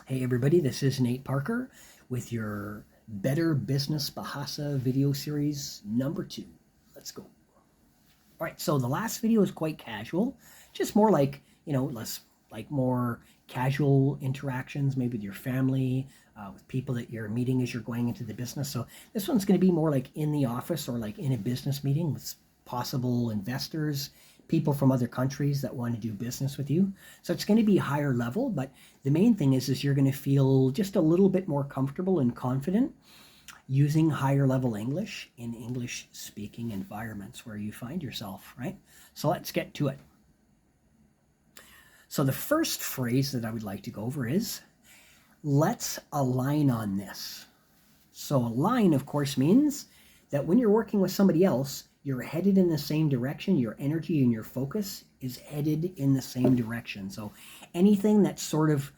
Hey everybody, this is Nate Parker with your Better Business Bahasa video series number 2. Let's go. All right, so the last video is quite casual, just more like, less like more casual interactions, maybe with your family, with people that you're meeting as you're going into the business. So this one's going to be more like in the office or like in a business meeting with possible investors, people from other countries that want to do business with you. So it's going to be higher level, but the main thing is you're going to feel just a little bit more comfortable and confident using higher level English in English speaking environments where you find yourself, right? So let's get to it. So the first phrase that I would like to go over is, let's align on this. So align, of course, means that when you're working with somebody else, you're headed in the same direction. Your energy and your focus is headed in the same direction. So anything that's sort of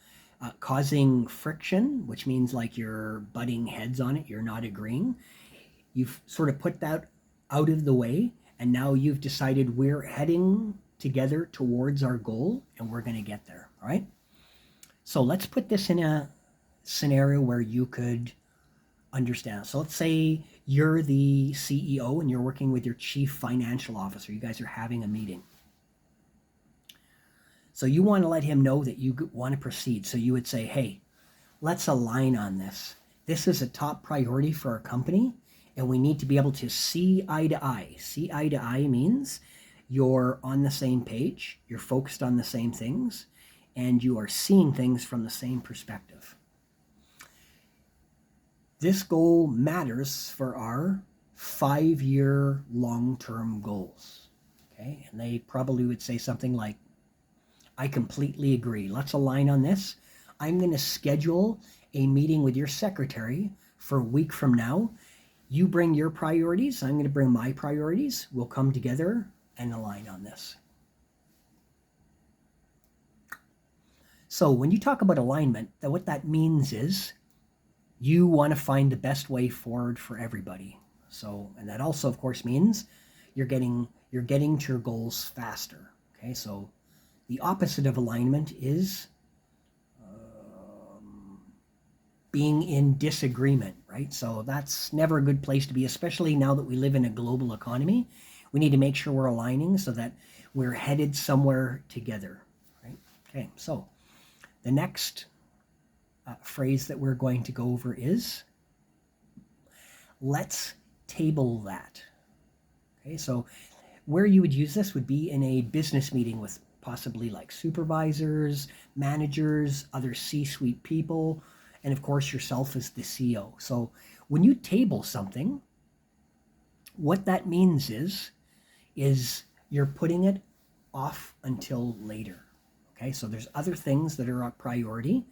causing friction, which means like you're butting heads on it, you're not agreeing, you've sort of put that out of the way, and now you've decided we're heading together towards our goal and we're going to get there. All right. So let's put this in a scenario where you could understand. So let's say you're the CEO and you're working with your chief financial officer. You guys are having a meeting. So you want to let him know that you want to proceed. So you would say, hey, let's align on this. This is a top priority for our company, and we need to be able to see eye to eye. See eye to eye means you're on the same page, you're focused on the same things, and you are seeing things from the same perspective. This goal matters for our 5-year long-term goals. Okay, and they probably would say something like, I completely agree. Let's align on this. I'm going to schedule a meeting with your secretary for a week from now. You bring your priorities. I'm going to bring my priorities. We'll come together and align on this. So when you talk about alignment, what that means is you want to find the best way forward for everybody. So, and that also, of course, means you're getting to your goals faster. Okay, so the opposite of alignment is being in disagreement, right? So that's never a good place to be, especially now that we live in a global economy. We need to make sure we're aligning so that we're headed somewhere together, right? Okay, so the next phrase that we're going to go over is, let's table that. Okay, so where you would use this would be in a business meeting with possibly like supervisors, managers, other C-suite people, and of course yourself as the CEO. So when you table something, what that means is you're putting it off until later. Okay, so there's other things that are a priority,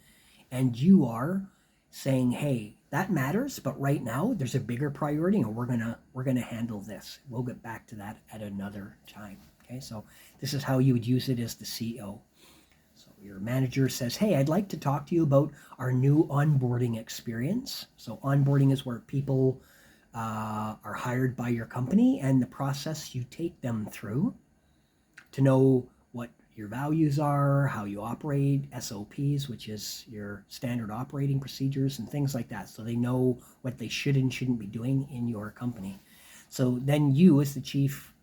and you are saying, hey, that matters, but right now there's a bigger priority, and we're gonna handle this. We'll get back to that at another time. Okay, so this is how you would use it as the CEO. So your manager says, hey, I'd like to talk to you about our new onboarding experience. So onboarding is where people are hired by your company, and the process you take them through to know what your values are, how you operate, SOPs, which is your standard operating procedures and things like that. So they know what they should and shouldn't be doing in your company. So then you as the chief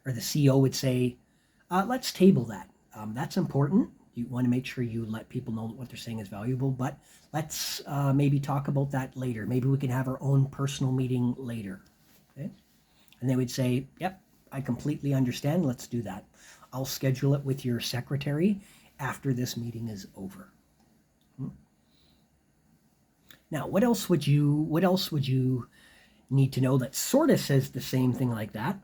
or the CEO would say, let's table that. That's important. You want to make sure you let people know what they're saying is valuable, but let's maybe talk about that later. Maybe we can have our own personal meeting later. Okay? And they would say, yep, I completely understand. Let's do that. I'll schedule it with your secretary after this meeting is over. Now, what else would you need to know that sort of says the same thing like that?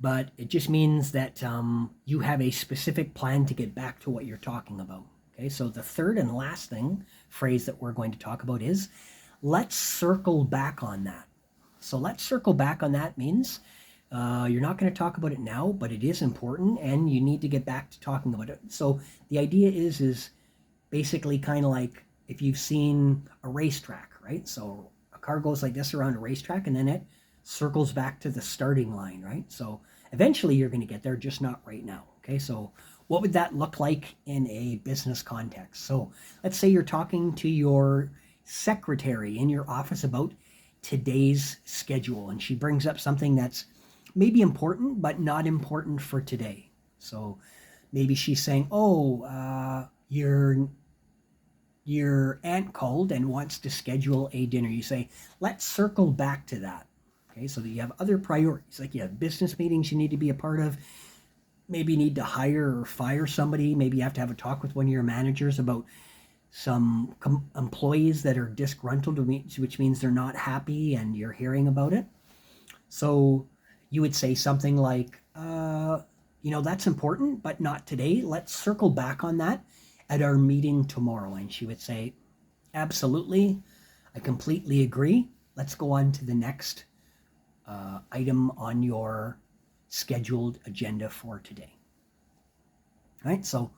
But it just means that you have a specific plan to get back to what you're talking about. Okay, so the third and last phrase that we're going to talk about is, let's circle back on that. So let's circle back on that means you're not going to talk about it now, but it is important, and you need to get back to talking about it. So the idea is basically kind of like if you've seen a racetrack, right? So a car goes like this around a racetrack, and then it circles back to the starting line, right? So eventually you're going to get there, just not right now. Okay, so what would that look like in a business context? So let's say you're talking to your secretary in your office about today's schedule, and she brings up something that's maybe important, but not important for today. So maybe she's saying, oh, your aunt called and wants to schedule a dinner. You say, let's circle back to that. Okay, so that you have other priorities, like you have business meetings you need to be a part of. Maybe you need to hire or fire somebody. Maybe you have to have a talk with one of your managers about some employees that are disgruntled, which means they're not happy and you're hearing about it. So you would say something like, that's important, but not today. Let's circle back on that at our meeting tomorrow. And she would say, absolutely, I completely agree. Let's go on to the next item on your scheduled agenda for today. All right, so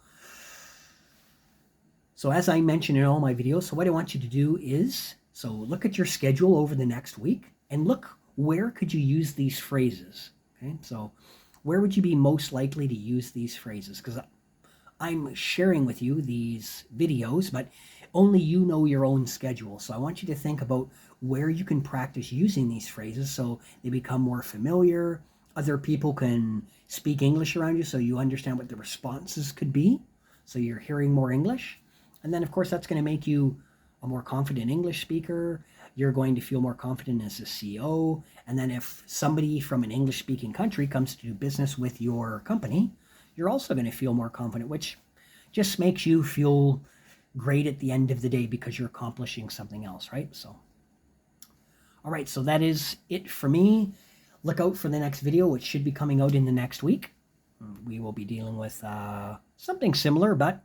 as I mentioned in all my videos, so what I want you to do is, so look at your schedule over the next week and look where could you use these phrases. Okay, so where would you be most likely to use these phrases? Because I'm sharing with you these videos, but only you know your own schedule. So I want you to think about where you can practice using these phrases so they become more familiar. Other people can speak English around you so you understand what the responses could be. So you're hearing more English. And then, of course, that's going to make you a more confident English speaker. You're going to feel more confident as a CEO. And then if somebody from an English-speaking country comes to do business with your company, you're also going to feel more confident, which just makes you feel great at the end of the day because you're accomplishing something else, right? So, all right, so that is it for me. Look out for the next video, which should be coming out in the next week. We will be dealing with something similar, but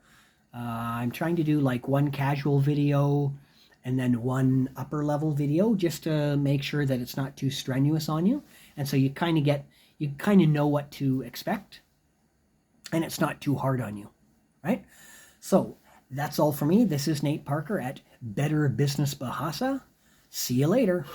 I'm trying to do like one casual video and then one upper level video just to make sure that it's not too strenuous on you. And so you kind of know what to expect and it's not too hard on you, right? So that's all for me. This is Nate Parker at Better Business Bahasa. See you later.